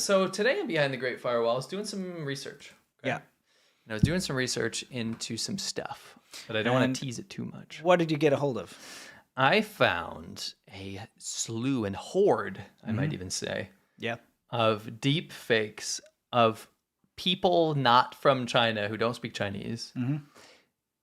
So today I'm behind the Great Firewall. I was doing some research. Okay? Yeah. And I was doing some research into some stuff, but I don't want to tease it too much. What did you get a hold of? I found a slew and horde, I might even say, of deep fakes of people not from China who don't speak Chinese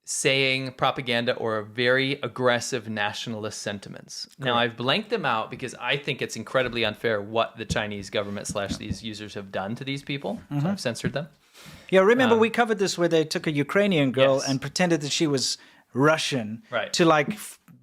saying propaganda or very aggressive nationalist sentiments. Correct. Now, I've blanked them out because I think it's incredibly unfair what the Chinese government / these users have done to these people. So I've censored them. Yeah, remember we covered this where they took a Ukrainian girl and pretended that she was Russian to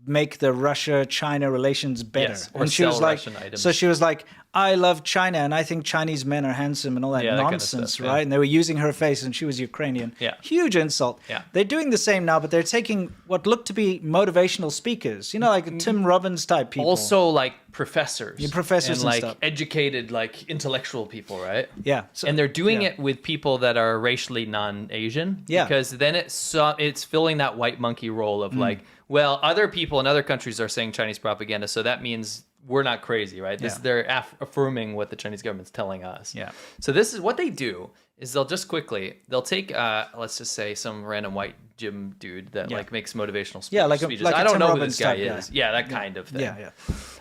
make the Russia-China relations better. Yes, or and she was like, Russian items. So she was like, I love China and I think Chinese men are handsome and all that nonsense, kind of stuff, right? And they were using her face and she was Ukrainian. Yeah. Huge insult. Yeah. They're doing the same now, but they're taking what looked to be motivational speakers, you know, like Tim Robbins type people. Also like professors. Yeah, professors and like stuff. Educated, like intellectual people, right? Yeah. So, and they're doing it with people that are racially non-Asian. Yeah. Because then it's filling that white monkey role of like, well, other people in other countries are saying Chinese propaganda, so that means we're not crazy, right? They're affirming what the Chinese government's telling us. Yeah. So this is what they do is they'll take, let's just say some random white gym dude that like makes motivational speeches. I don't know who this guy is. Yeah, that kind of thing. Yeah.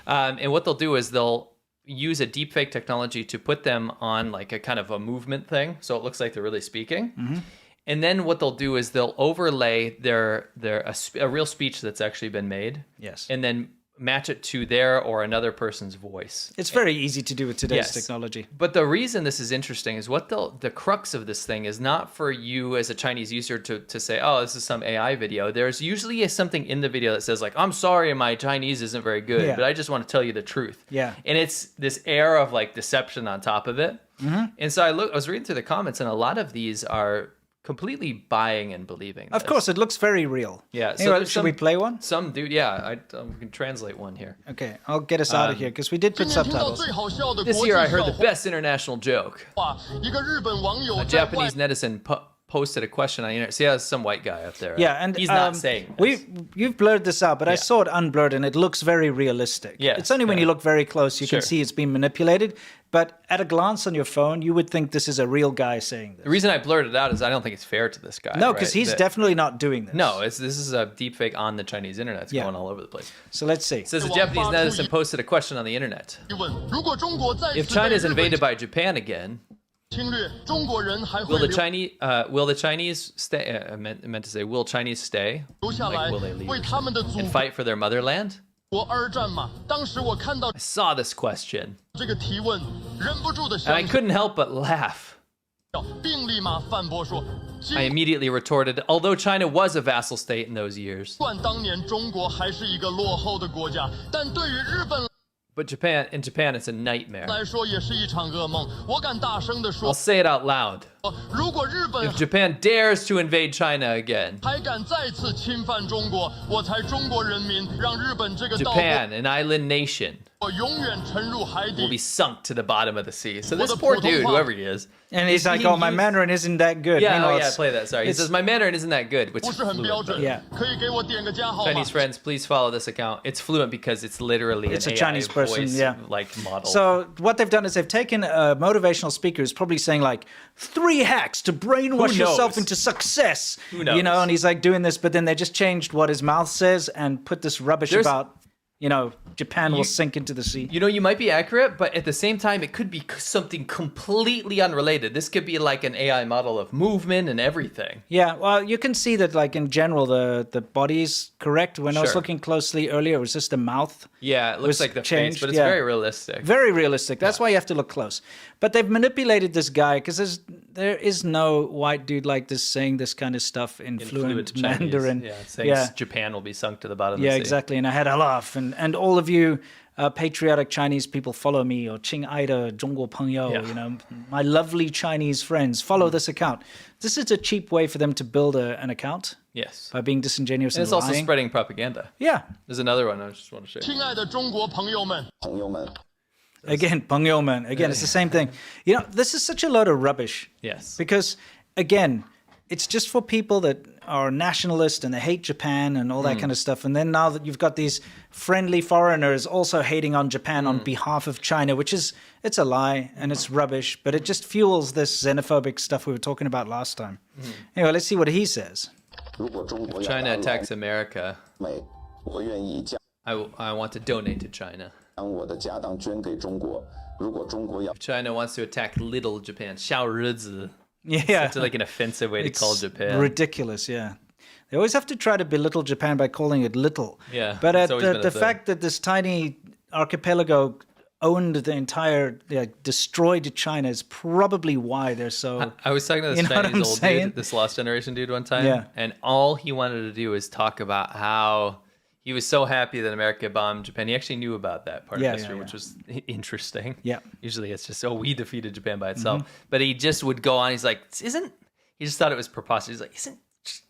And what they'll do is they'll use a deepfake technology to put them on like a kind of a movement thing, so it looks like they're really speaking. And then what they'll do is they'll overlay a real speech that's actually been made. Yes. And then match it to their or another person's voice. It's very easy to do with today's technology. But the reason this is interesting is the crux of this thing is not for you as a Chinese user to say, oh, this is some AI video. There's usually something in the video that says like, I'm sorry, my Chinese isn't very good, but I just want to tell you the truth. Yeah. And it's this air of like deception on top of it. And so I was reading through the comments and a lot of these are completely buying and believing this. Of course, it looks very real. Yeah. So anyway, should we play one? Some dude, we can translate one here. Okay, I'll get us out of here because we did put subtitles. This year I heard the best international joke. A Japanese netizen posted a question on the internet. See, there's some white guy up there. Yeah, and he's not saying this. You've blurred this out, but I saw it unblurred and it looks very realistic. Yes, it's only when you look very close you can see it's been manipulated. But at a glance on your phone, you would think this is a real guy saying this. The reason I blurred it out is I don't think it's fair to this guy. No, because he's definitely not doing this. No, this is a deepfake on the Chinese internet. It's going all over the place. So let's see. It says a Japanese netizen posted a question on the internet. If China is invaded by Japan again, will the Chinese stay? I meant to say, will Chinese stay? Like, will they leave and fight for their motherland? I saw this question, and I couldn't help but laugh. I immediately retorted, although China was a vassal state in those years. But in Japan, it's a nightmare. I'll say it out loud. If Japan dares to invade China again, Japan, an island nation, will be sunk to the bottom of the sea. So this poor dude, whoever he is. And he's like, my Mandarin isn't that good. Yeah, play that. Sorry. He says, my Mandarin isn't that good, which is fluent. Yeah. Chinese friends, please follow this account. It's fluent because it's literally a Chinese person, like model. So what they've done is they've taken a motivational speaker who's probably saying like 3 hacks to brainwash yourself into success. Who knows? You know, and he's like doing this, but then they just changed what his mouth says and put this rubbish about, Japan will sink into the sea. You might be accurate, but at the same time, it could be something completely unrelated. This could be like an AI model of movement and everything. Yeah, well, you can see that, like, in general, the body's correct. When I was looking closely earlier, it was just the mouth. Yeah, it looks like the face, but it's very realistic. Very realistic. That's why you have to look close. But they've manipulated this guy because there is no white dude like this saying this kind of stuff in fluent Mandarin. Saying Japan will be sunk to the bottom of the sea. Yeah, exactly. And I had a laugh. And all of you patriotic Chinese people follow me, or 亲爱的中国朋友, my lovely Chinese friends, follow this account. This is a cheap way for them to build an account. Yes. By being disingenuous and it's lying. Also spreading propaganda. Yeah. There's another one I just want to show you. 亲爱的中国朋友们. Again, 朋友们. Again, it's the same thing. This is such a load of rubbish. Yes. Because, again, it's just for people that are nationalist and they hate Japan and all that kind of stuff. And then now that you've got these friendly foreigners also hating on Japan on behalf of China, it's a lie and it's rubbish, but it just fuels this xenophobic stuff we were talking about last time. Anyway, let's see what he says. If China attacks America, I want to donate to China. If China wants to attack little Japan, 小日子. Yeah. Such like an offensive way to call Japan. Ridiculous, yeah. They always have to try to belittle Japan by calling it little. Yeah. But the fact that this tiny archipelago owned the entire, destroyed China is probably why they're so... I was talking to this Chinese old dude, this Lost Generation dude one time, and all he wanted to do was talk about how he was so happy that America bombed Japan. He actually knew about that part of history, which was interesting. Yeah. Usually it's just, we defeated Japan by itself. But he just would go on, he's like, he just thought it was preposterous. He's like, isn't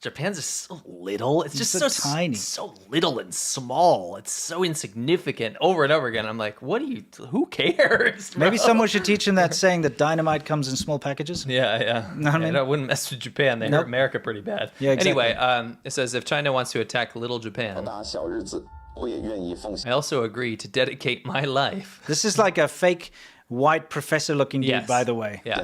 Japan's just so little? It's just so tiny. So little and small. It's so insignificant over and over again. I'm like, who cares? Bro? Maybe someone should teach him that saying that dynamite comes in small packages. Yeah. Know what I mean? I wouldn't mess with Japan. They hurt America pretty bad. Yeah, exactly. Anyway, it says, if China wants to attack little Japan, I also agree to dedicate my life. This is like a fake white professor-looking dude, by the way. Yeah.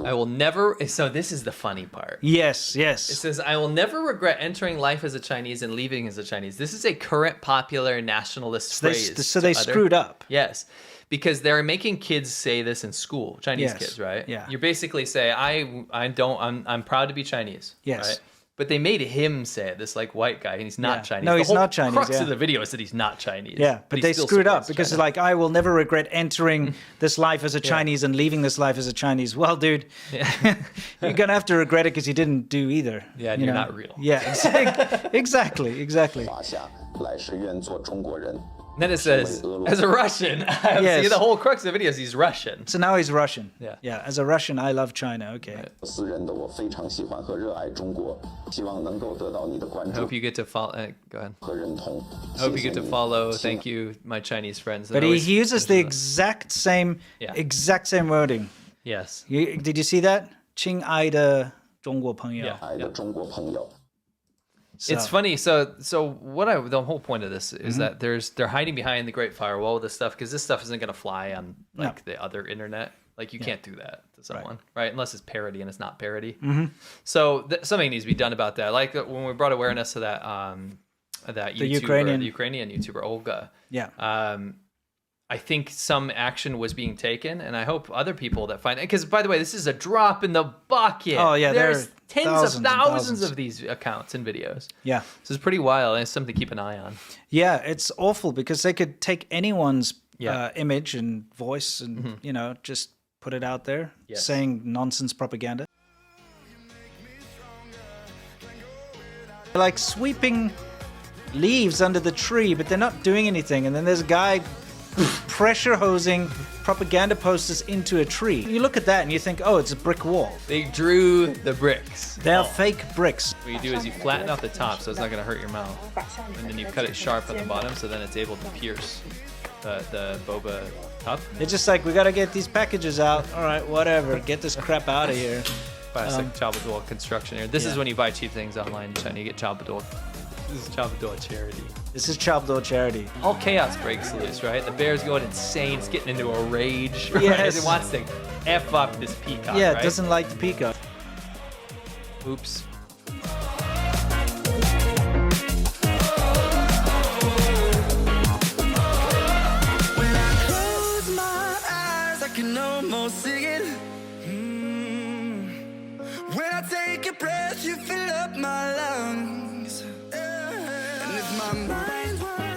I will never... So this is the funny part. Yes. It says, I will never regret entering life as a Chinese and leaving as a Chinese. This is a current popular nationalist phrase. So they screwed up. Yes. Because they're making kids say this in school. Chinese kids, right? Yeah. You basically say, I'm proud to be Chinese. Yes. Right? But they made him say it, this like white guy, and he's not Chinese. No, he's not Chinese. The crux of the video is that he's not Chinese. Yeah, but they screwed up because China. like, I will never regret entering this life as a Chinese and leaving this life as a Chinese. Well, dude, you're going to have to regret it because you didn't do either. Yeah, and you're not real. Yeah, exactly. And then it says, as a Russian, see the whole crux of the video is he's Russian. So now he's Russian. Yeah. As a Russian, I love China. Okay. Right. I hope you get to follow. Go ahead. I hope you get to follow. Thank you, my Chinese friends. But he uses the exact same wording. Yes. Did you see that? 亲爱的中国朋友. It's funny. So the whole point of this is that they're hiding behind the Great Firewall with this stuff because this stuff isn't going to fly on the other internet. Like you can't do that to someone, right? Unless it's parody, and it's not parody. So something needs to be done about that. Like when we brought awareness to that YouTuber, the Ukrainian YouTuber Olga. Yeah. I think some action was being taken, and I hope other people that find it. Because, by the way, this is a drop in the bucket. Oh, yeah. There's tens of thousands of these accounts and videos. Yeah. So it's pretty wild, and it's something to keep an eye on. Yeah, it's awful because they could take anyone's image and voice and, just put it out there saying nonsense propaganda. Like sweeping leaves under the tree, but they're not doing anything. And then there's a guy pressure hosing propaganda posters into a tree. You look at that and you think, oh, it's a brick wall. They drew the bricks. They're fake bricks. What you do is you flatten out the top so it's not going to hurt your mouth. And then you cut it sharp at the bottom so then it's able to pierce the boba cup. It's just like, we got to get these packages out. All right, whatever. Get this crap out of here. Classic Chabadol construction here. This is when you buy cheap things online in China. You get Chabadol. This is Chabadol charity. This is Chabadol charity. All chaos breaks loose, right? The bear's going insane. It's getting into a rage. Right? Yes. It wants to F up this peacock, Yeah, right? it doesn't like the peacock. Oops. When I close my eyes, I can almost see it. When I take a breath, you fill up my lungs. And if my mind were